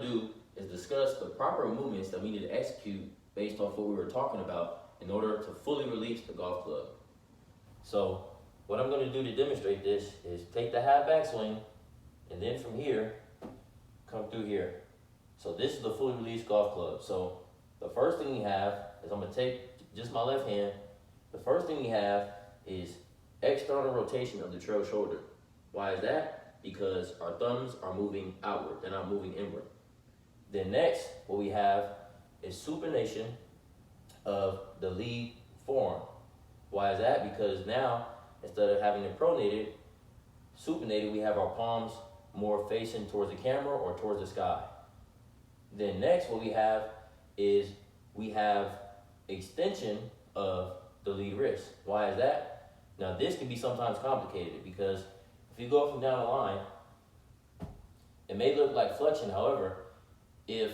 to do is discuss the proper movements that we need to execute based off what we were talking about in order to fully release the golf club. So what I'm going to do to demonstrate this is take the half backswing, and then from here, come through here. So this is the fully released golf club. So the first thing we have is, I'm going to take just my left hand. The first thing we have is external rotation of the trail shoulder. Why is that? Because our thumbs are moving outward, they're not moving inward. Then next, what we have is supination of the lead forearm. Why is that? Because now, instead of having it pronated, supinated, we have our palms more facing towards the camera or towards the sky. Then next, what we have is we have extension of the lead wrist. Why is that? Now this can be sometimes complicated, because if you go up and down the line, it may look like flexion. However, if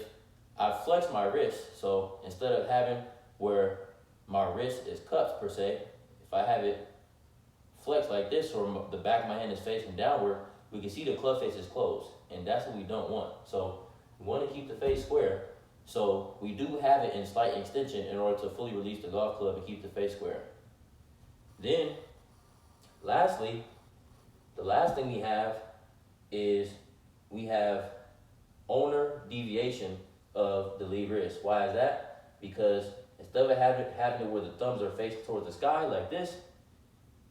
I flex my wrist, so instead of having where my wrist is cupped per se, if I have it flexed like this, or the back of my hand is facing downward, we can see the club face is closed, and that's what we don't want. So we want to keep the face square. So we do have it in slight extension in order to fully release the golf club and keep the face square. Then, lastly, the last thing we have is we have owner deviation of the lead wrist. Why is that? Because instead of having it where the thumbs are facing towards the sky like this,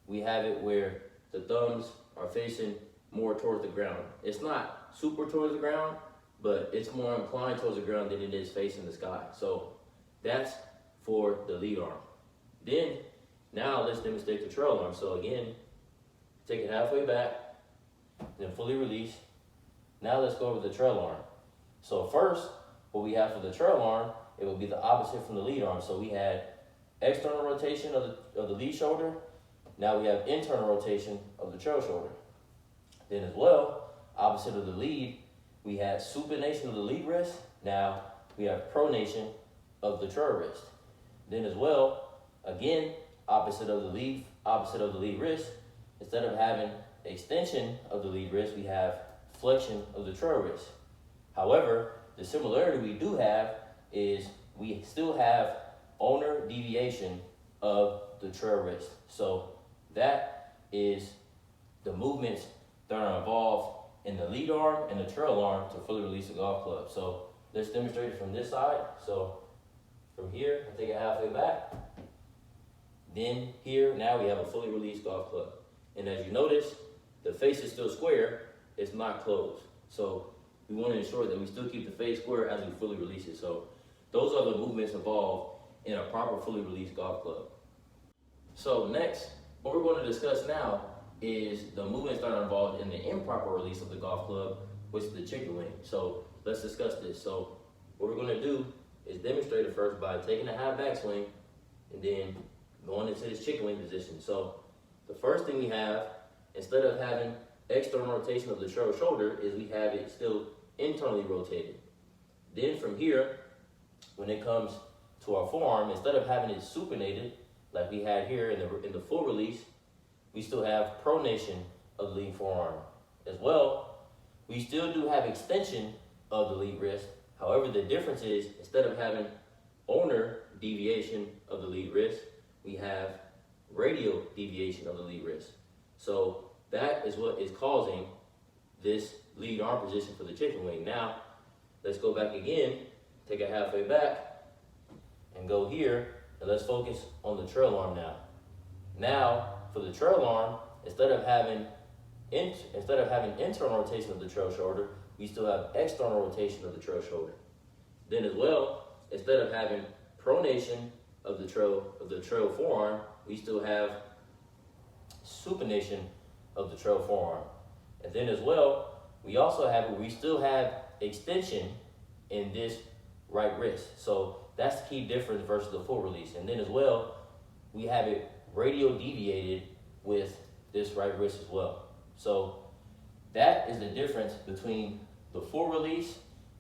we have it where the thumbs are facing more towards the ground. It's not super towards the ground, but it's more inclined towards the ground than it is facing the sky. So that's for the lead arm. Then, now let's demonstrate the trail arm. So again, take it halfway back, then fully release. Now let's go over the trail arm. So first, what we have for the trail arm, it will be the opposite from the lead arm. So we had external rotation of the lead shoulder. Now we have internal rotation of the trail shoulder. Then as well, opposite of the lead, we had supination of the lead wrist. Now we have pronation of the trail wrist. Then as well, again, opposite of the lead wrist, instead of having extension of the lead wrist, we have flexion of the trail wrist. However, the similarity we do have is we still have owner deviation of the trail wrist. So that is the movements that are involved in the lead arm and the trail arm to fully release the golf club. So let's demonstrate it from this side. So from here, I take it halfway back. Then here, now we have a fully released golf club. And as you notice, the face is still square, it's not closed. So we want to ensure that we still keep the face square as we fully release it. So those are the movements involved in a proper fully released golf club. So next, what we're going to discuss now is the movements that are involved in the improper release of the golf club, which is the chicken wing. So let's discuss this. So what we're going to do is demonstrate it first by taking a half backswing and then going into this chicken wing position. So the first thing we have, instead of having external rotation of the trail shoulder, is we have it still internally rotated. Then from here, when it comes to our forearm, instead of having it supinated like we had here in the full release, we still have pronation of the lead forearm. As well, we still do have extension of the lead wrist. However, the difference is, instead of having owner deviation of the lead wrist, we have radial deviation of the lead wrist. So that is what is causing this lead arm position for the chicken wing. Now, let's go back again, take it halfway back, and go here, and let's focus on the trail arm now. Now, for the trail arm, instead of having internal rotation of the trail shoulder, we still have external rotation of the trail shoulder. Then as well, instead of having pronation of the trail forearm, we still have supination of the trail forearm. And then as well, we still have extension in this right wrist. So that's the key difference versus the full release. And then as well, we have it radial deviated with this right wrist as well. So that is the difference between the full release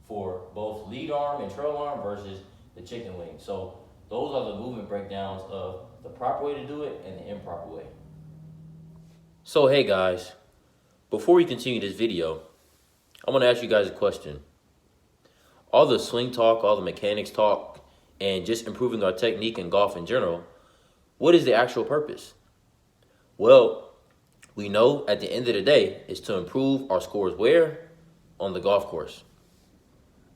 for both lead arm and trail arm versus the chicken wing. So those are the movement breakdowns of the proper way to do it and the improper way. So hey guys, before we continue this video, I want to ask you guys a question. all the swing talk, all the mechanics talk, and just improving our technique in golf in general, what is the actual purpose? Well, we know at the end of the day is to improve our scores where? On the golf course.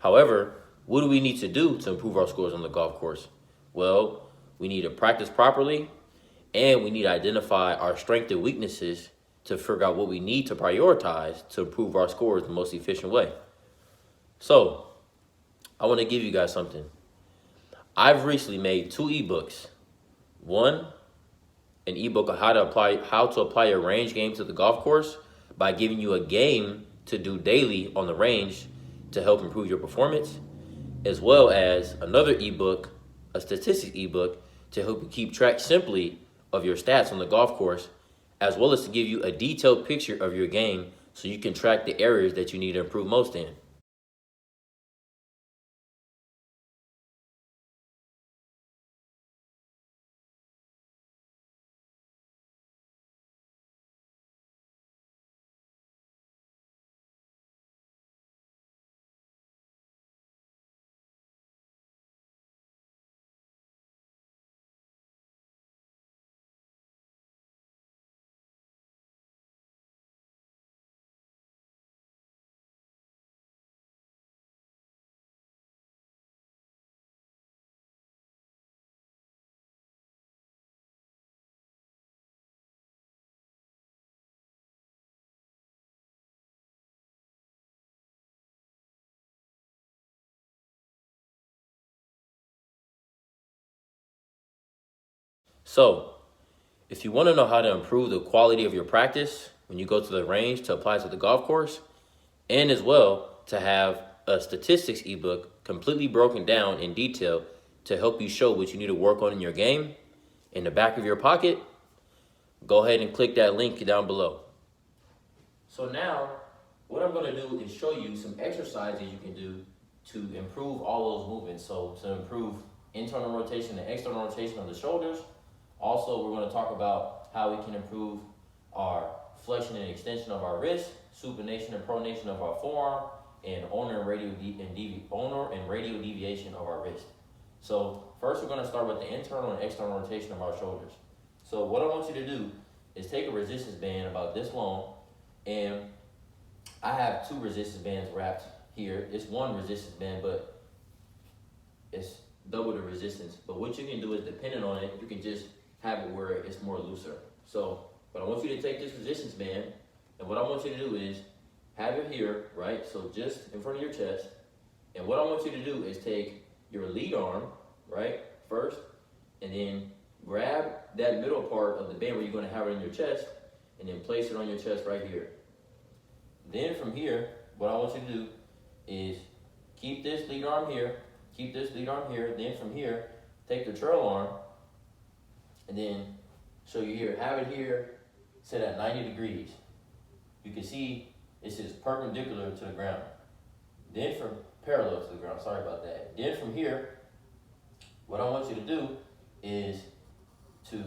However, what do we need to do to improve our scores on the golf course? Well, we need to practice properly, and we need to identify our strengths and weaknesses to figure out what we need to prioritize to improve our scores the most efficient way. So, I want to give you guys something. I've recently made 2 ebooks. One, an ebook on how to apply your range game to the golf course by giving you a game to do daily on the range to help improve your performance, as well as another ebook, a statistics ebook, to help you keep track simply of your stats on the golf course, as well as to give you a detailed picture of your game so you can track the areas that you need to improve most in. So, if you want to know how to improve the quality of your practice when you go to the range to apply to the golf course, and as well to have a statistics ebook completely broken down in detail to help you show what you need to work on in your game in the back of your pocket, go ahead and click that link down below. So now, what I'm going to do is show you some exercises you can do to improve all those movements. So to improve internal rotation and external rotation of the shoulders. Also, we're going to talk about how we can improve our flexion and extension of our wrist, supination and pronation of our forearm, and ulnar and radial deviation of our wrist. So first, we're going to start with the internal and external rotation of our shoulders. So what I want you to do is take a resistance band about this long, and I have 2 resistance bands wrapped here. It's 1 resistance band, but it's double the resistance. But what you can do is, depending on it, you can just have it where it's more looser. So, but I want you to take this resistance band, and what I want you to do is have it here, right? So just in front of your chest. And what I want you to do is take your lead arm, right, first, and then grab that middle part of the band where you're going to have it in your chest, and then place it on your chest right here. Then from here, what I want you to do is keep this lead arm here, keep this lead arm here. Then from here, take the trail arm, and then, so you here, have it here, set at 90 degrees. You can see it says perpendicular to the ground. Then from parallel to the ground, sorry about that. Then from here, what I want you to do is to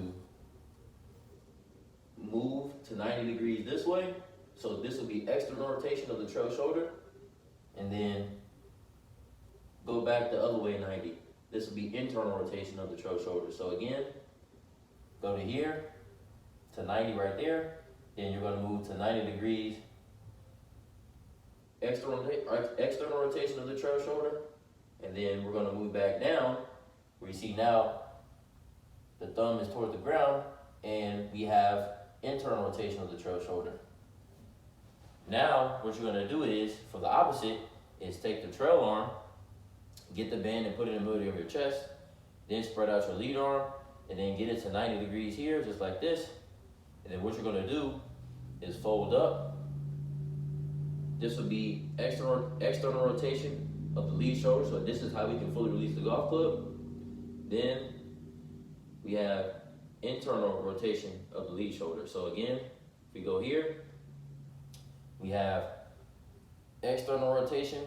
move to 90 degrees this way. So this will be external rotation of the trail shoulder, and then go back the other way 90. This will be internal rotation of the trail shoulder. So again, go to here, to 90 right there, then you're going to move to 90 degrees, external rotation of the trail shoulder, and then we're going to move back down, where you see now the thumb is toward the ground, and we have internal rotation of the trail shoulder. Now, what you're going to do is, for the opposite, is take the trail arm, get the band and put it in the middle of your chest, then spread out your lead arm, and then get it to 90 degrees here, just like this. And then what you're going to do is fold up. This will be external rotation of the lead shoulder, so this is how we can fully release the golf club. Then we have internal rotation of the lead shoulder. So again, if we go here, we have external rotation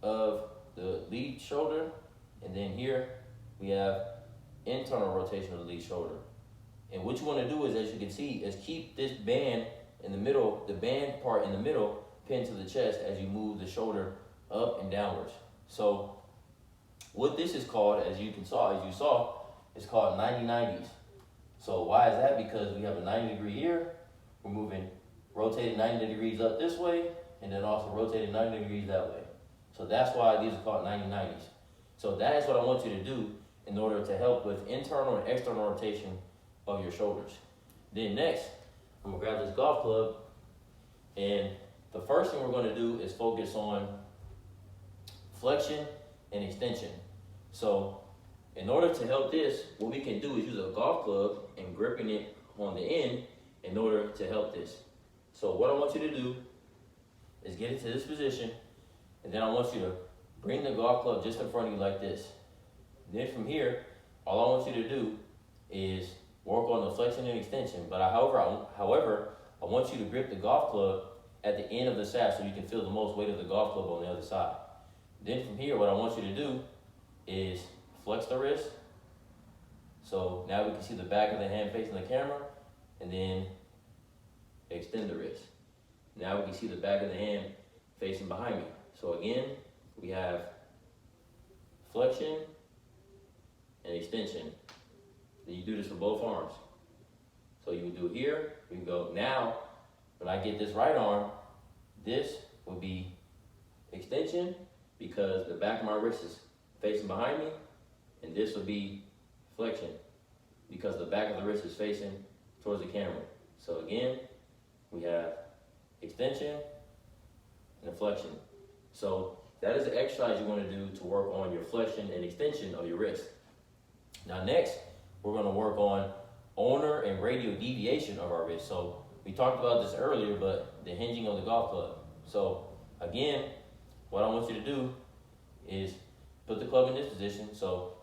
of the lead shoulder, and then here we have internal rotation of the lead shoulder. And what you want to do is, as you can see, is keep this band in the middle, the band part in the middle, pinned to the chest as you move the shoulder up and downwards. So what this is called, as you saw, is called 90-90s. So why is that? Because we have a 90-degree here, we're rotating 90 degrees up this way, and then also rotating 90 degrees that way. So that's why these are called 90-90s. So that is what I want you to do in order to help with internal and external rotation of your shoulders. Then next, I'm gonna grab this golf club, and the first thing we're gonna do is focus on flexion and extension. So in order to help this, what we can do is use a golf club and gripping it on the end in order to help this. So what I want you to do is get into this position, and then I want you to bring the golf club just in front of you like this. Then from here, all I want you to do is work on the flexion and extension. But however, I want you to grip the golf club at the end of the shaft so you can feel the most weight of the golf club on the other side. Then from here, what I want you to do is flex the wrist. So now we can see the back of the hand facing the camera, and then extend the wrist. Now we can see the back of the hand facing behind me. So again, we have flexion and extension. Then you do this for both arms. So you would do it here, we can go. Now, when I get this right arm, this would be extension because the back of my wrist is facing behind me, and this would be flexion because the back of the wrist is facing towards the camera. So again, we have extension and flexion. So that is the exercise you want to do to work on your flexion and extension of your wrist. Now next, we're going to work on ulnar and radial deviation of our wrist. So we talked about this earlier, but the hinging of the golf club. So again, what I want you to do is put the club in this position so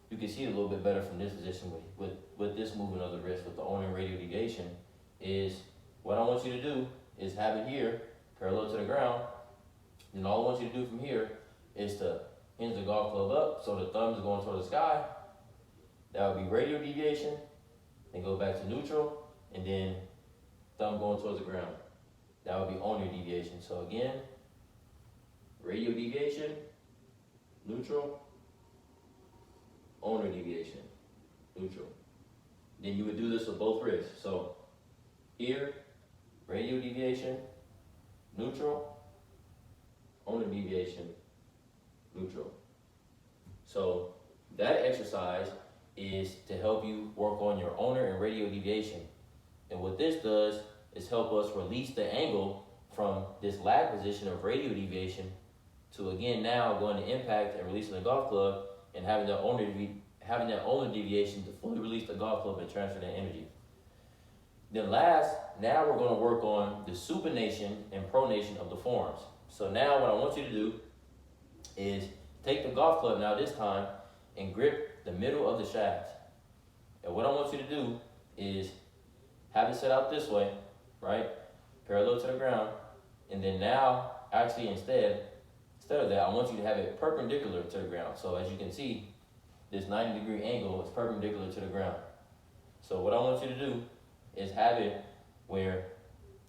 you can see it a little bit better from this position with this movement of the wrist with the ulnar and radial deviation. Is what I want you to do is have it here parallel to the ground. Then all I want you to do from here is to hinge the golf club up so the thumb is going toward the sky. That would be radial deviation, then go back to neutral, and then thumb going towards the ground. That would be ulnar deviation. So again, radial deviation, neutral, ulnar deviation, neutral. Then you would do this with both wrists. So here, radial deviation, neutral, ulnar deviation, neutral. So that exercise is to help you work on your ulnar and radial deviation. And what this does is help us release the angle from this lag position of radial deviation to again now going to impact and releasing the golf club and having that ulnar deviation to fully release the golf club and transfer that energy. Then last, now we're going to work on the supination and pronation of the forearms. So now what I want you to do is take the golf club now this time and grip the middle of the shaft. And what I want you to do is have it set out this way, right? Parallel to the ground. And then now, actually instead of that, I want you to have it perpendicular to the ground. So as you can see, this 90-degree angle is perpendicular to the ground. So what I want you to do is have it where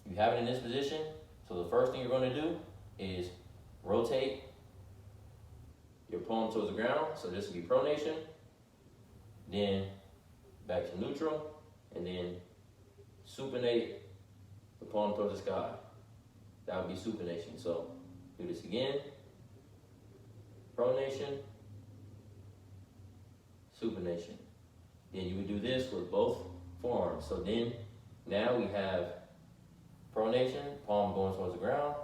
you have it in this position. So the first thing you're going to do is rotate your palm towards the ground. So this will be pronation. Then back to neutral, and then supinate the palm towards the sky. That would be supination. So do this again. Pronation, supination. Then you would do this with both forearms. So then now we have pronation, palm going towards the ground,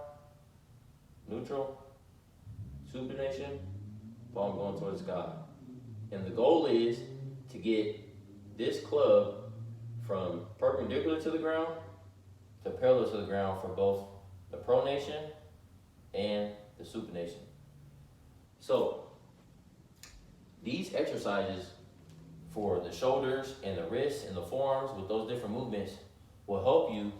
neutral, supination, palm going towards the sky. And the goal is to get this club from perpendicular to the ground to parallel to the ground for both the pronation and the supination. So these exercises for the shoulders and the wrists and the forearms with those different movements will help you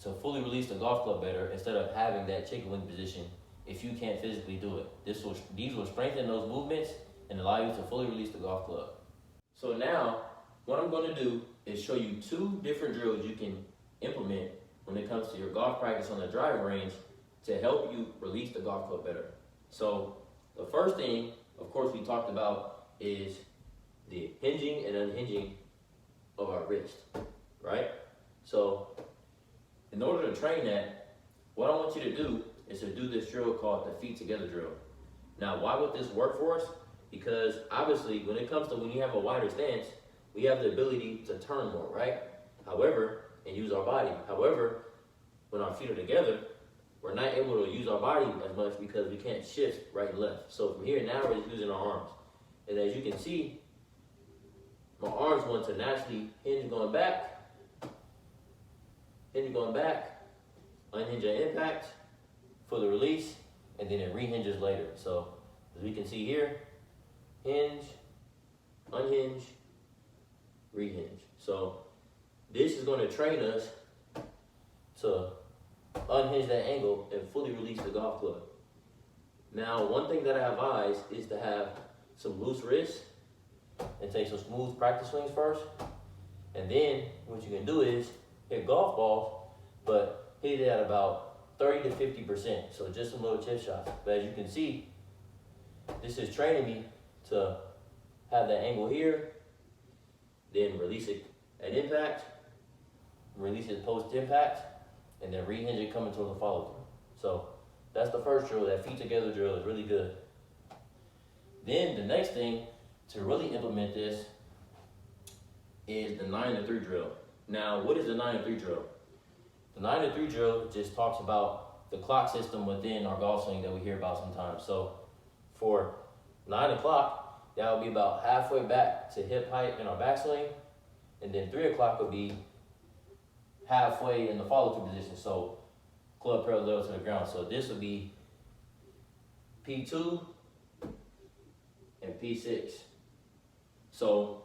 to fully release the golf club better instead of having that chicken wing position if you can't physically do it. These will strengthen those movements and allow you to fully release the golf club. So now, what I'm going to do is show you two different drills you can implement when it comes to your golf practice on the driving range to help you release the golf club better. So The first thing, of course, we talked about is the hinging and unhinging of our wrist, right? So in order to train that, what I want you to do is to do this drill called the feet together drill. Now, why would this work for us? Because obviously, when it comes to when you have a wider stance, we have the ability to turn more, right? However, and use our body. However, when our feet are together, we're not able to use our body as much because we can't shift right and left. So from here, now we're just using our arms. And as you can see, my arms want to naturally hinge going back, unhinge at impact for the release, and then it rehinges later. So as we can see here, hinge, unhinge, rehinge. So this is going to train us to unhinge that angle and fully release the golf club. Now, one thing that I advise is to have some loose wrists and take some smooth practice swings first. And then what you can do is hit golf balls, but hit it at about 30 to 50%. So just some little chip shots. But as you can see, this is training me to have that angle here, then release it at impact, release it post impact, and then rehinge it coming towards the follow through. So that's the first drill. That feet together drill is really good. Then the next thing to really implement this is the 9-3 drill. Now, what is the 9-3 drill? The 9-3 drill just talks about the clock system within our golf swing that we hear about sometimes. So for 9 o'clock, that would be about halfway back to hip height in our backswing, and then 3 o'clock would be halfway in the follow-through position, so club parallel to the ground. So this would be P2 and P6. So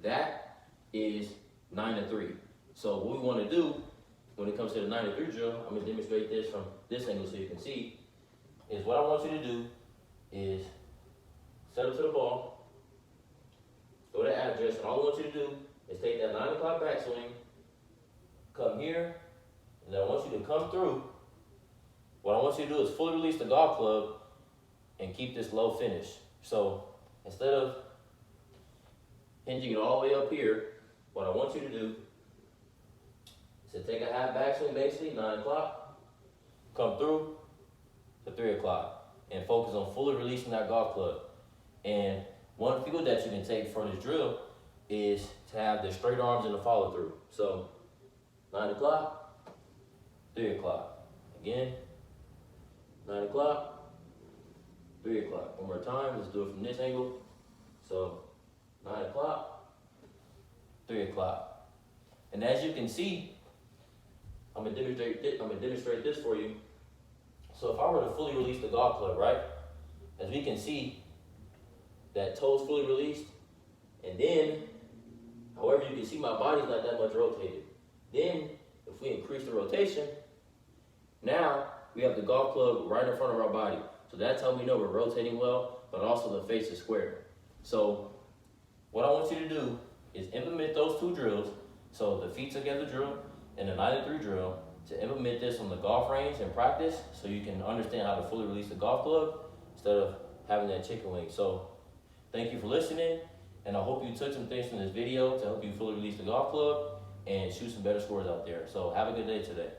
that is 9-3. So what we want to do when it comes to the 9-3 drill, I'm going to demonstrate this from this angle so you can see, is what I want you to do is set up to the ball, go to address, and all I want you to do is take that 9 o'clock backswing, come here, and then I want you to come through. What I want you to do is fully release the golf club and keep this low finish. So instead of hinging it all the way up here, what I want you to do is to take a half backswing, basically 9 o'clock, come through to 3 o'clock, and focus on fully releasing that golf club. And one feel that you can take for this drill is to have the straight arms in the follow through. So 9 o'clock, 3 o'clock. Again, 9 o'clock, 3 o'clock. One more time, let's do it from this angle. So 9 o'clock, 3 o'clock. And as you can see, I'm gonna demonstrate this for you. So if I were to fully release the golf club, right? As we can see, that toe's fully released, and then, however, you can see my body's not that much rotated. Then, if we increase the rotation, now we have the golf club right in front of our body. So that's how we know we're rotating well, but also the face is square. So what I want you to do is implement those two drills, so the feet together drill and the 9-3 drill, to implement this on the golf range and practice so you can understand how to fully release the golf club instead of having that chicken wing. So thank you for listening, and I hope you took some things from this video to help you fully release the golf club and shoot some better scores out there. So have a good day today.